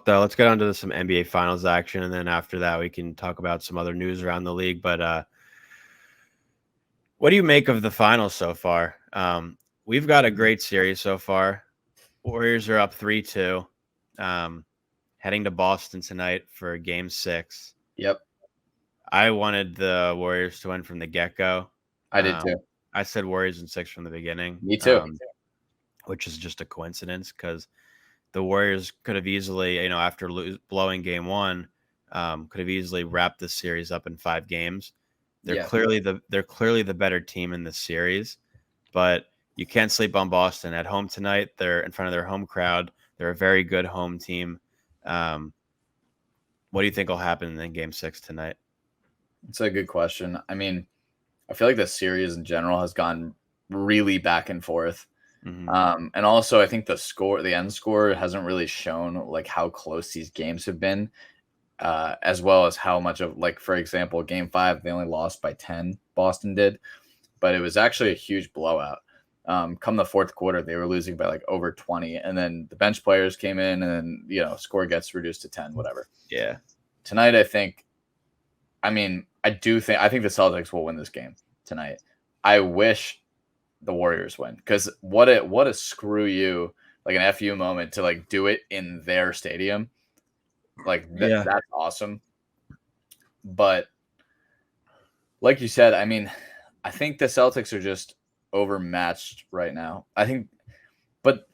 though. Let's get on to some NBA Finals action, and then after that, we can talk about some other news around the league. But what do you make of the finals so far? We've got a great series so far. Warriors are up 3-2, heading to Boston tonight for Game 6. Yep, I wanted the Warriors to win from the get-go. I did too. I said Warriors in 6 from the beginning. Me too. Which is just a coincidence because the Warriors could have easily, after blowing Game 1, could have easily wrapped this series up in 5 games. They're clearly the better team in this series, but you can't sleep on Boston at home tonight. They're in front of their home crowd. They're a very good home team. What do you think will happen in Game 6 tonight? It's a good question. I mean, I feel like the series in general has gone really back and forth. Mm-hmm. And also, I think the end score hasn't really shown like how close these games have been, as well as how much of, like, for example, Game 5, they only lost by 10, Boston did, but it was actually a huge blowout. Come the fourth quarter, they were losing by like over 20, and then the bench players came in, and then score gets reduced to 10, whatever. Yeah. Tonight, I think the Celtics will win this game tonight. I wish the Warriors win, because what a screw you, like an FU moment to like do it in their stadium. Like that's awesome. But like you said, I mean, I think the Celtics are just overmatched right now. But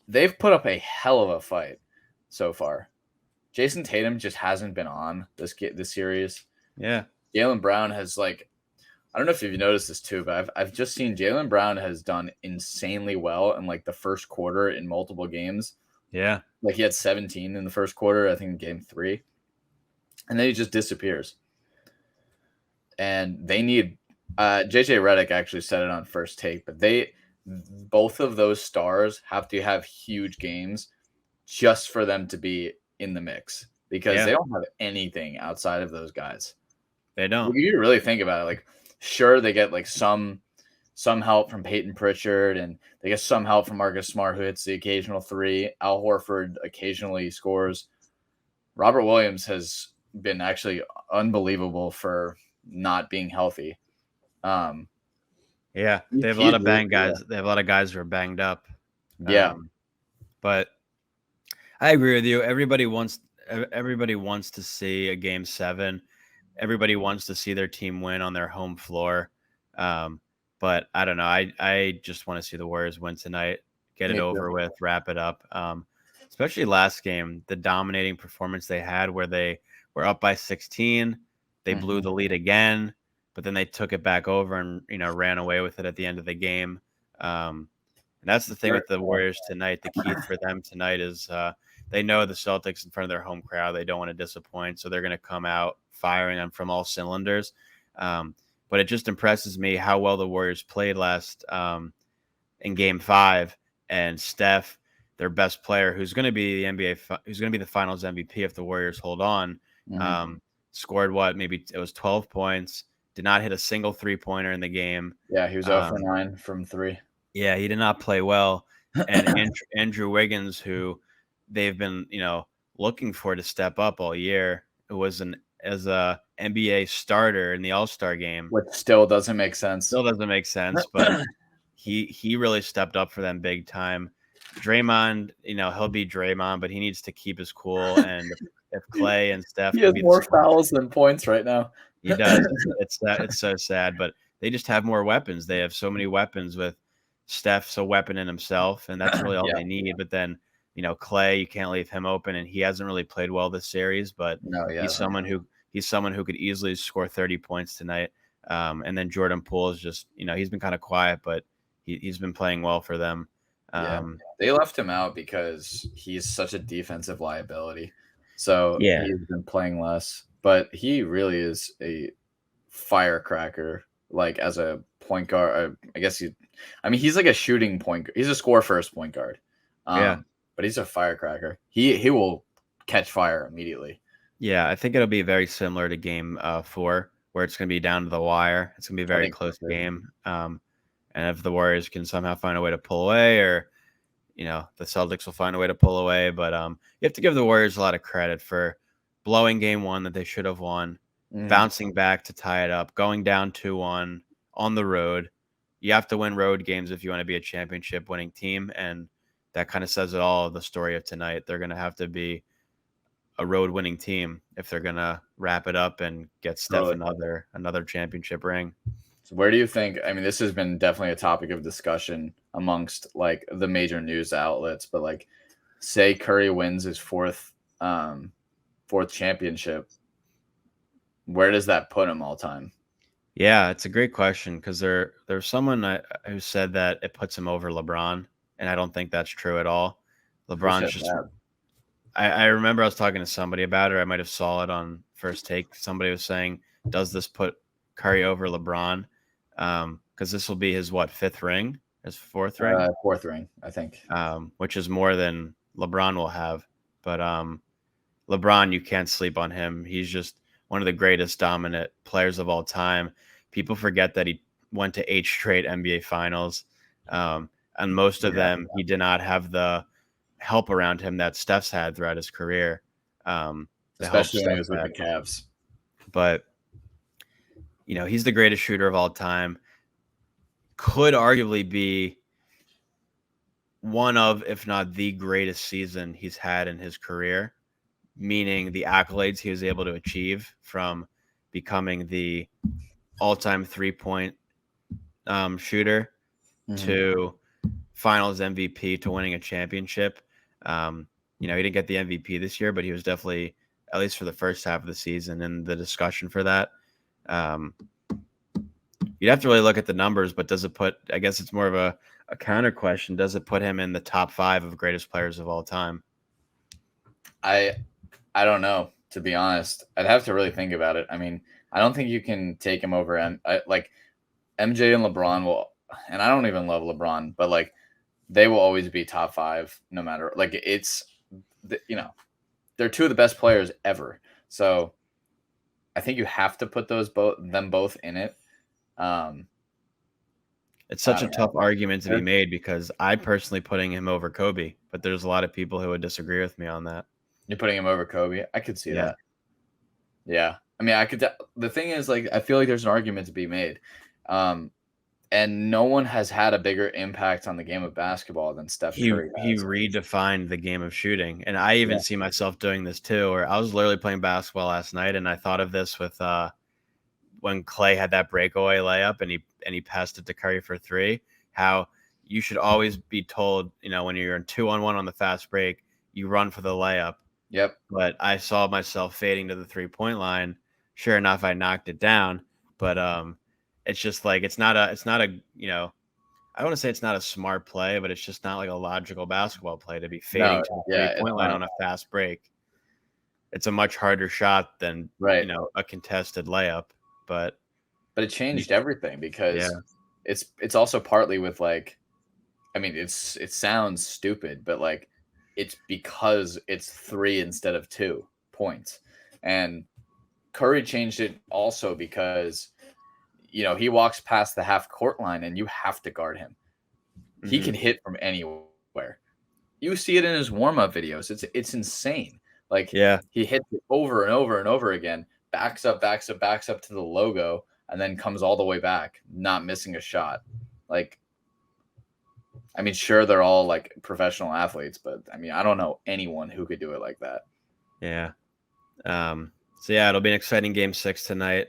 they've put up a hell of a fight so far. Jason Tatum just hasn't been on this series. Yeah. Jaylen Brown has, like, I don't know if you've noticed this too, but I've just seen Jaylen Brown has done insanely well in like the first quarter in multiple games. Yeah. Like he had 17 in the first quarter, I think in Game 3. And then he just disappears. And they need JJ Redick actually said it on First Take, but both of those stars have to have huge games just for them to be in the mix, because they don't have anything outside of those guys. They don't. You really think about it, like, sure, they get like some help from Peyton Pritchard, and they get some help from Marcus Smart, who hits the occasional 3. Al Horford occasionally scores. Robert Williams has been actually unbelievable for not being healthy. They have a lot of banged guys. Yeah. They have a lot of guys who are banged up. Yeah. But I agree with you. Everybody wants to see a Game 7. Everybody wants to see their team win on their home floor. But I don't know. I just want to see the Warriors win tonight, get it over with, wrap it up. Especially last game, the dominating performance they had where they were up by 16. They blew the lead again, but then they took it back over and, ran away with it at the end of the game. And that's the thing with the Warriors tonight. The key for them tonight is they know the Celtics in front of their home crowd. They don't want to disappoint, so they're going to come out firing them from all cylinders. But it just impresses me how well the Warriors played last in Game 5, and Steph, their best player, who's going to be the Finals MVP if the Warriors hold on, scored maybe it was 12 points. Did not hit a single 3-pointer in the game. Yeah, he was 0 for 9 from 3. Yeah, he did not play well. And Andrew Wiggins, who they've been, looking for to step up all year, who was as a NBA starter in the All-Star game. Which still doesn't make sense. But he really stepped up for them big time. Draymond, he'll be Draymond, but he needs to keep his cool. And if Clay and Steph, he has more fouls than points right now. He does. It's so sad, but they just have more weapons. They have so many weapons, with Steph's a weapon in himself, and that's really all they need. But then, Clay, you can't leave him open, and he hasn't really played well this series, but he's someone who could easily score 30 points tonight. And then Jordan Poole is just, he's been kind of quiet, but he's been playing well for them. They left him out because he's such a defensive liability. So he's been playing less, but he really is a firecracker, like as a point guard. I guess he's like a shooting point guard. He's a score first point guard. But he's a firecracker. He will catch fire immediately. Yeah, I think it'll be very similar to Game 4, where it's going to be down to the wire. It's going to be a very close game. And if the Warriors can somehow find a way to pull away, or the Celtics will find a way to pull away. But you have to give the Warriors a lot of credit for blowing game one that they should have won, bouncing back to tie it up, going down 2-1 on the road. You have to win road games if you want to be a championship winning team. And that kind of says it all, the story of tonight. They're going to have to be a road winning team if they're going to wrap it up and get Steph another championship ring. So where do you think, I mean, this has been definitely a topic of discussion amongst like the major news outlets, but like say Curry wins his fourth championship, where does that put him all time? Yeah, it's a great question because there's someone who said that it puts him over LeBron, and I don't think that's true at all. LeBron's just. I remember I was talking to somebody about it. Or I might have saw it on First Take. Somebody was saying, "Does this put Curry over LeBron?" Because this will be his fifth ring, his fourth ring, fourth ring, I think, which is more than LeBron will have. But LeBron, you can't sleep on him. He's just one of the greatest dominant players of all time. People forget that he went to 8 straight NBA finals. And most of them, he did not have the help around him that Steph's had throughout his career. Especially when he was with the Cavs. But, he's the greatest shooter of all time. Could arguably be one of, if not the greatest season he's had in his career, meaning the accolades he was able to achieve from becoming the all-time 3-point shooter to finals MVP to winning a championship. He didn't get the MVP this year, but he was definitely, at least for the first half of the season, in the discussion for that. You'd have to really look at the numbers, but does it put, I guess it's more of a counter question, does it put him in the top 5 of greatest players of all time? I don't know, to be honest. I'd have to really think about it. I mean, I don't think you can take him over. Like MJ and LeBron will, and I don't even love LeBron, but like they will always be top 5 no matter. Like it's, they're 2 of the best players ever. So I think you have to put them both in it. It's such a tough argument to be made because I personally putting him over Kobe, but there's a lot of people who would disagree with me on that. You're putting him over Kobe? I could see that. Yeah. I mean, the thing is, like, I feel like there's an argument to be made. And no one has had a bigger impact on the game of basketball than Steph Curry has. He redefined the game of shooting. And I even see myself doing this too, where I was literally playing basketball last night and I thought of this with when Clay had that breakaway layup and he passed it to Curry for 3, how you should always be told, when you're in 2-on-1 on the fast break, you run for the layup. Yep. But I saw myself fading to the 3-point line. Sure enough, I knocked it down. But it's just like it's not a I want to say it's not a smart play, but it's just not like a logical basketball play to be fading to the 3-point line on a fast break. It's a much harder shot than a contested layup. But it changed everything because it's also partly with like, I mean, it sounds stupid, but like it's because it's 3 instead of 2 points. And Curry changed it also because, he walks past the half court line and you have to guard him. Mm-hmm. He can hit from anywhere. You see it in his warm-up videos. It's insane. Like he hits it over and over and over again, backs up to the logo, and then comes all the way back, not missing a shot. Like, I mean, sure, they're all like professional athletes, but I mean, I don't know anyone who could do it like that. Yeah. So it'll be an exciting game 6 tonight.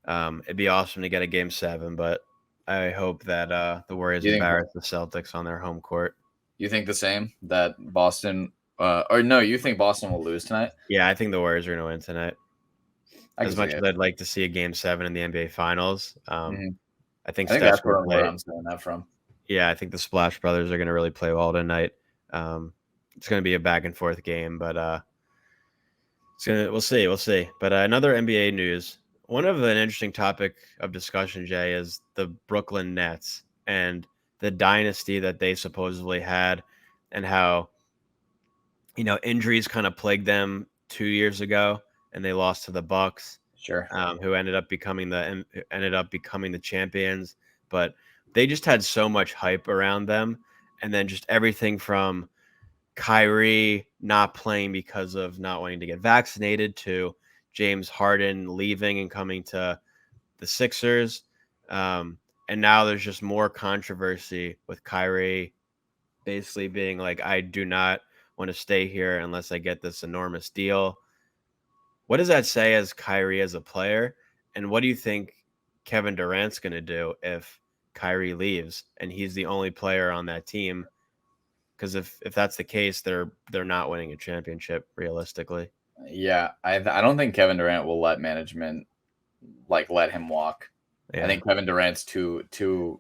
It'd be awesome to get a game 7, but I hope that the Warriors embarrass the Celtics on their home court. You think the same, that Boston or no, you think Boston will lose tonight? Yeah, I think the Warriors are going to win tonight. As much as I'd like to see a game 7 in the NBA Finals, I think that's where I'm saying that from. Yeah, I think the Splash Brothers are going to really play well tonight. It's going to be a back and forth game, but we'll see. But another NBA news. One of an interesting topic of discussion, Jay, is the Brooklyn Nets and the dynasty that they supposedly had, and how injuries kind of plagued them 2 years ago, and they lost to the Bucks. Sure. Who ended up becoming the champions, but they just had so much hype around them, and then just everything from Kyrie not playing because of not wanting to get vaccinated to James Harden leaving and coming to the Sixers. And now there's just more controversy with Kyrie basically being like, I do not want to stay here unless I get this enormous deal. What does that say as Kyrie as a player? And what do you think Kevin Durant's going to do if Kyrie leaves and he's the only player on that team? Because if that's the case, they're not winning a championship realistically. Yeah, I don't think Kevin Durant will let management let him walk. Yeah. I think Kevin Durant's too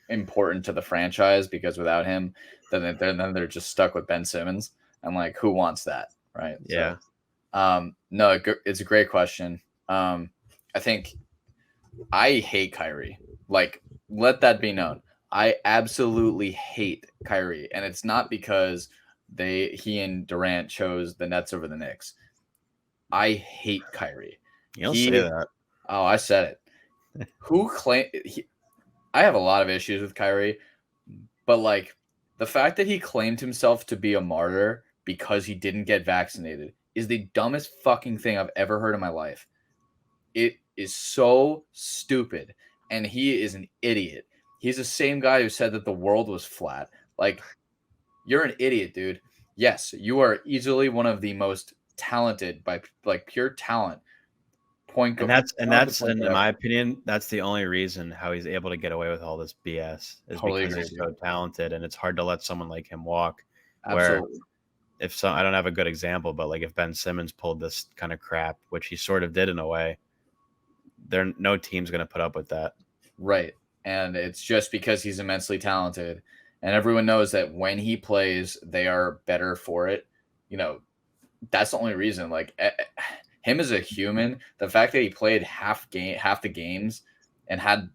important to the franchise, because without him, then they're just stuck with Ben Simmons, and like, who wants that, right? Yeah. So, no, it's a great question. I think I hate Kyrie. Like, let that be known. I absolutely hate Kyrie, and it's not because he and Durant chose the Nets over the Knicks. I hate Kyrie. You don't say that. Oh, I said it. Who claimed? I have a lot of issues with Kyrie, but like the fact that he claimed himself to be a martyr because he didn't get vaccinated is the dumbest fucking thing I've ever heard in my life. It is so stupid, and he is an idiot. He's the same guy who said that the world was flat. Like, you're an idiot, dude. Yes, you are easily one of the most talented, by like pure talent, point And guard. that's in my opinion, that's the only reason how he's able to get away with all this BS is Totally because agree he's with so talented, and it's hard to let someone like him walk. Absolutely. Where I don't have a good example, but like if Ben Simmons pulled this kind of crap, which he sort of did in a way, no team's going to put up with that. Right. And it's just because he's immensely talented, and everyone knows that when he plays, they are better for it. You know, that's the only reason. Like, him as a human, the fact that he played half the games and had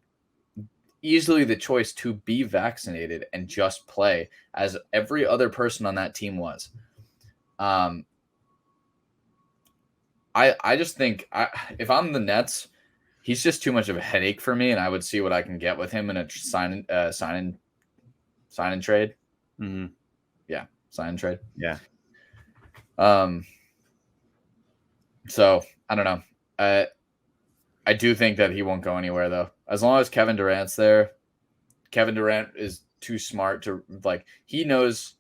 easily the choice to be vaccinated and just play, as every other person on that team was. I just think if I'm the Nets, he's just too much of a headache for me, and I would see what I can get with him in a sign and trade. Mm-hmm. Yeah, sign and trade. Yeah. So I don't know. I do think that he won't go anywhere though. As long as Kevin Durant's there, Kevin Durant is too smart to like. He knows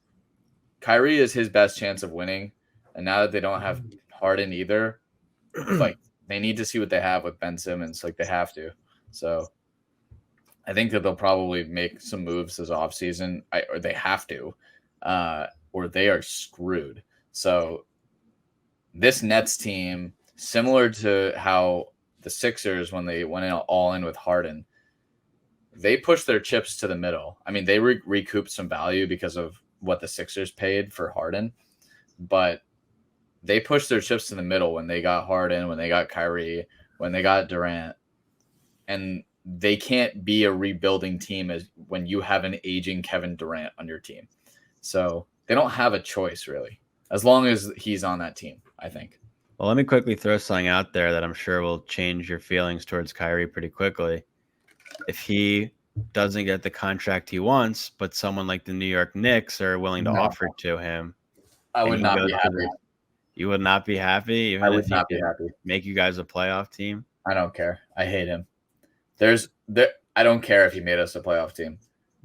Kyrie is his best chance of winning, and now that they don't have Harden either, like they need to see what they have with Ben Simmons. Like they have to. So I think that they'll probably make some moves this offseason, or they have to, or they are screwed. So this Nets team, similar to how the Sixers, when they went all in with Harden, they pushed their chips to the middle. I mean, they recouped some value because of what the Sixers paid for Harden, but they pushed their chips to the middle when they got Harden, when they got Kyrie, when they got Durant, and they can't be a rebuilding team as when you have an aging Kevin Durant on your team. So they don't have a choice really, as long as he's on that team, I think. Well, let me quickly throw something out there that I'm sure will change your feelings towards Kyrie pretty quickly. If he doesn't get the contract he wants, but someone like the New York Knicks are willing to offer it to him, I would not be happy. You would not be happy, even if he could make you guys a playoff team? I don't care. I hate him. I don't care if he made us a playoff team.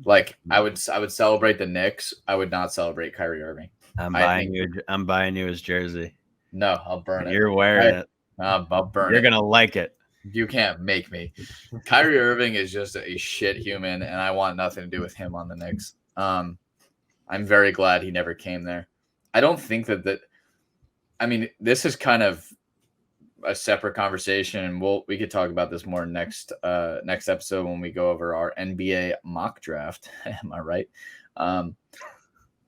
Like I would celebrate the Knicks. I would not celebrate Kyrie Irving. I'm buying you his jersey. No, I'll burn it. You're wearing it. I'll burn it. You're gonna like it. You can't make me. Kyrie Irving is just a shit human, and I want nothing to do with him on the Knicks. I'm very glad he never came there. I don't think that. I mean, this is kind of a separate conversation, and we could talk about this more next episode when we go over our NBA mock draft. Am I right?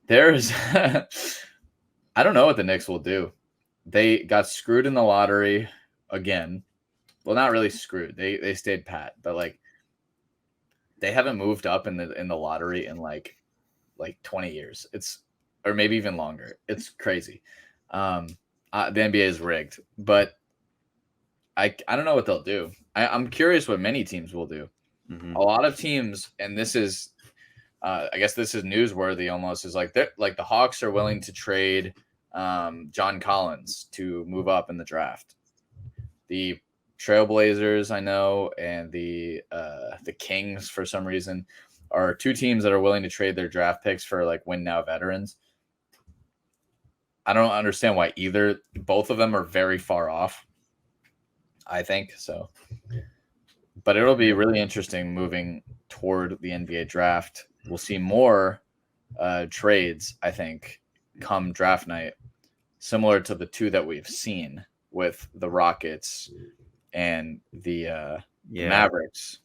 There's I don't know what the Knicks will do. They got screwed in the lottery again. Well, not really screwed. They stayed pat, but like they haven't moved up in the lottery in like 20 years. Or maybe even longer. It's crazy. The NBA is rigged, but I don't know what they'll do. I'm curious what many teams will do. Mm-hmm. A lot of teams, and this is I guess this is newsworthy almost. Is like the Hawks are willing to trade John Collins to move up in the draft. The Trailblazers, I know, and the Kings for some reason are two teams that are willing to trade their draft picks for like win now veterans. I don't understand why either. Both of them are very far off, I think so. But it'll be really interesting moving toward the NBA draft. We'll see more trades, I think, come draft night, similar to the two that we've seen with the Rockets and the Mavericks.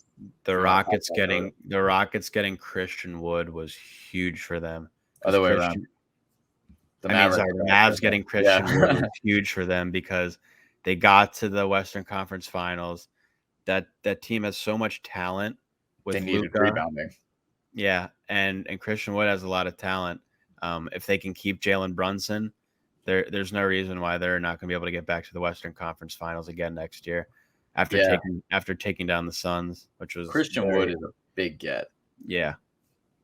The Rockets getting Christian Wood was huge for them. Other way around. The Mavs getting Christian Wood was huge for them because they got to the Western Conference Finals. That team has so much talent with they needed Luka. Rebounding. Yeah, and Christian Wood has a lot of talent. If they can keep Jalen Brunson, there's no reason why they're not going to be able to get back to the Western Conference Finals again next year. After taking down the Suns, which was Christian Wood is a big get. Yeah.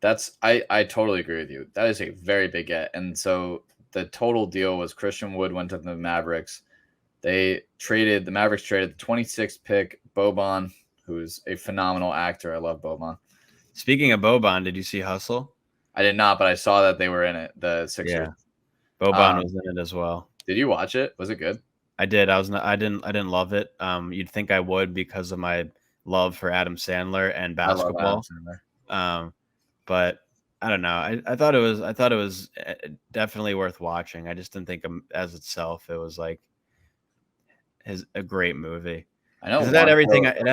I totally agree with you. That is a very big get. And so the total deal was Christian Wood went to the Mavericks. The Mavericks traded the 26th pick, Boban, who's a phenomenal actor. I love Boban. Speaking of Boban, did you see Hustle? I did not, but I saw that they were in it. The Sixers. Yeah. Boban was in it as well. Did you watch it? Was it good? I did. I didn't love it. You'd think I would because of my love for Adam Sandler and basketball. I love Adam Sandler. But I don't know. I thought it was definitely worth watching. I just didn't think as itself it was like a great movie. I know it had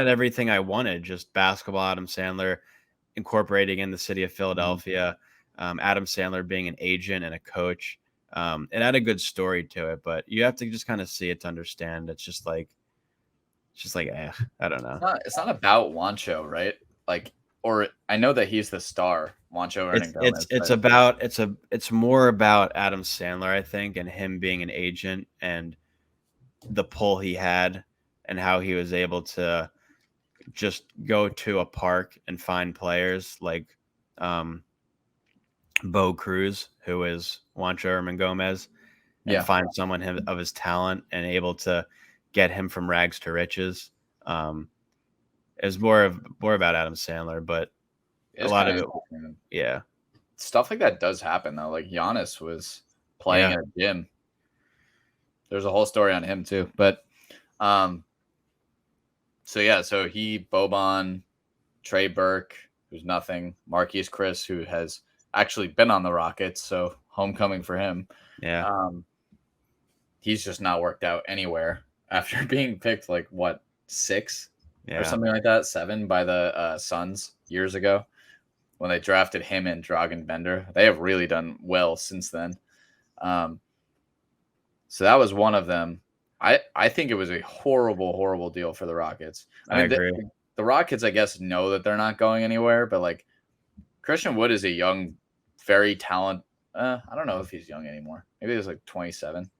everything I wanted. Just basketball, Adam Sandler incorporating in the city of Philadelphia, Adam Sandler being an agent and a coach. It had a good story to it, but you have to just kind of see it to understand. It's just like I don't know. It's not about Juancho, right? Like, or I know that he's the star, Juancho Hernangomez. It's more about Adam Sandler, I think, and him being an agent and the pull he had and how he was able to just go to a park and find players like Bo Cruz, who is Juancho Hernangomez, and find someone of his talent and able to get him from rags to riches. It's more about Adam Sandler, but a lot of it, stuff like that does happen though. Like Giannis was playing at a gym. There's a whole story on him too, but so Boban, Trey Burke, who's nothing, Marquise Chris, who has actually been on the Rockets, so homecoming for him. Yeah. He's just not worked out anywhere after being picked like 6 or something like that, 7 by the Suns years ago when they drafted him and Dragan Bender. They have really done well since then. So that was one of them. I think it was a horrible, horrible deal for the Rockets. I agree. The Rockets, I guess, know that they're not going anywhere, but like Christian Wood is a young, very talented. I don't know if he's young anymore. Maybe he's like 27.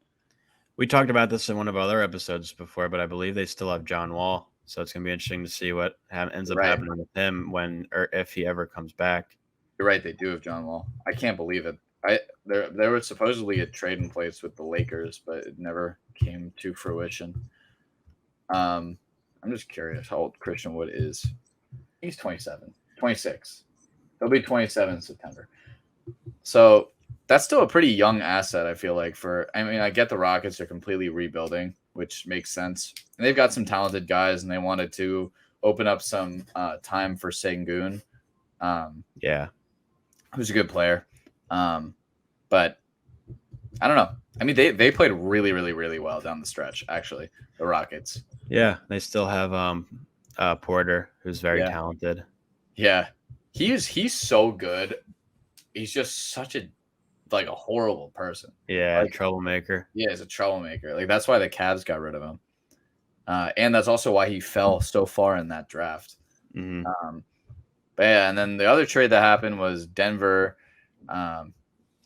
We talked about this in one of our other episodes before, but I believe they still have John Wall. So it's going to be interesting to see what ends up happening with him when or if he ever comes back. You're right. They do have John Wall. I can't believe it. There was supposedly a trade in place with the Lakers, but it never came to fruition. I'm just curious how old Christian Wood is. He's 27, 26. He'll be 27 in September. So that's still a pretty young asset, I feel like. I get the Rockets are completely rebuilding, which makes sense. And they've got some talented guys, and they wanted to open up some time for Sengun. Who's a good player. But I don't know. I mean, they played really, really, really well down the stretch, actually, the Rockets. Yeah, they still have Porter, who's very talented. Yeah. He's so good. He's just such a horrible person. Yeah, troublemaker. Yeah, he's a troublemaker. Like that's why the Cavs got rid of him. And that's also why he fell so far in that draft. Mm-hmm. But yeah, and then the other trade that happened was Denver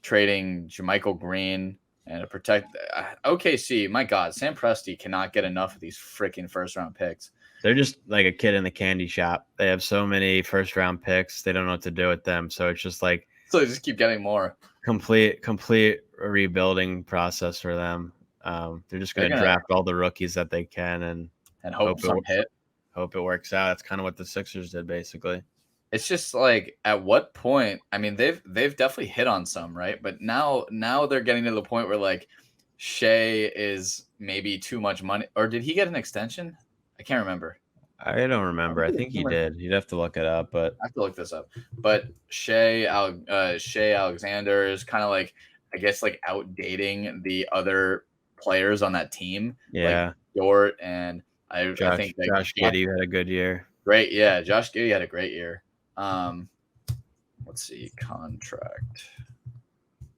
trading JaMychal Green and to protect OKC. My God, Sam Presti cannot get enough of these freaking first round picks. They're just like a kid in the candy shop. They have so many first round picks. They don't know what to do with them. So it's just like So they just keep getting more. complete rebuilding process for them. They're just going to draft all the rookies that they can and hope some hit. Hope it works out. That's kind of what the Sixers did, basically. It's just like, at what point? I mean, they've definitely hit on some, right? But now they're getting to the point where like Shea is maybe too much money, or did he get an extension? I can't remember. I don't remember. I think he did. You'd have to look it up, but I have to look this up. But Shea Alexander is kind of like, I guess, like outdating the other players on that team. Yeah, like Dort and I think like, Josh Giddey had a good year. Great, yeah. Josh Giddey had a great year. Let's see, contract.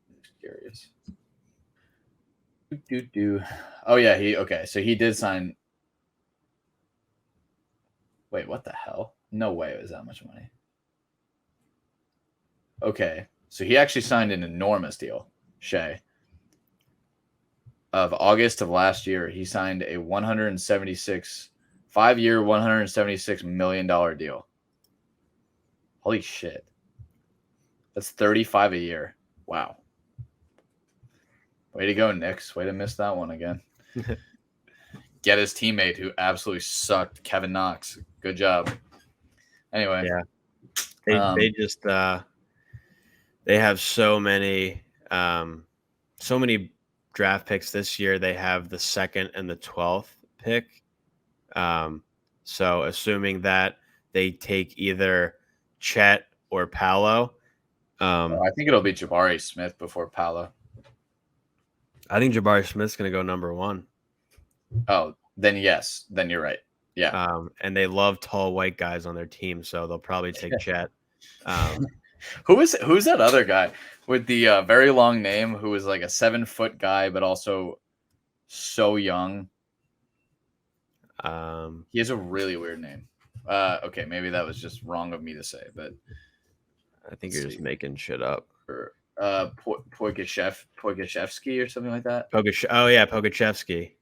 I'm curious. Oh yeah, so he did sign. Wait, what the hell? No way it was that much money. Okay, so he actually signed an enormous deal, Shea. Of August of last year, he signed a 5-year, $176 million deal. Holy shit. That's 35 a year. Wow. Way to go, Knicks. Way to miss that one again. Get his teammate who absolutely sucked, Kevin Knox. Good job. Anyway. Yeah. They just they have so many draft picks this year. They have the 2nd and the 12th pick. So assuming that they take either Chet or Paolo. I think it'll be Jabari Smith before Paolo. I think Jabari Smith's going to go number 1. Oh, then yes. Then you're right. Yeah. And they love tall white guys on their team, so they'll probably take Chet. Who's that other guy with the very long name who is like a 7-foot guy, but also so young? He has a really weird name. Okay, maybe that was just wrong of me to say, but I think you're just making shit up. Pogoshevsky or something like that. Pogoshevsky.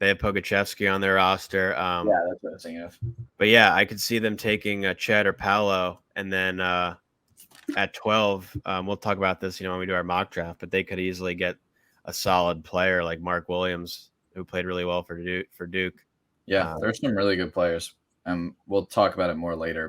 They have Pogoshevsky on their roster. Yeah, that's what I was thinking of. But yeah, I could see them taking Chet or Paolo, and then at 12, we'll talk about this, when we do our mock draft. But they could easily get a solid player like Mark Williams, who played really well for Duke. Yeah, there's some really good players, and we'll talk about it more later.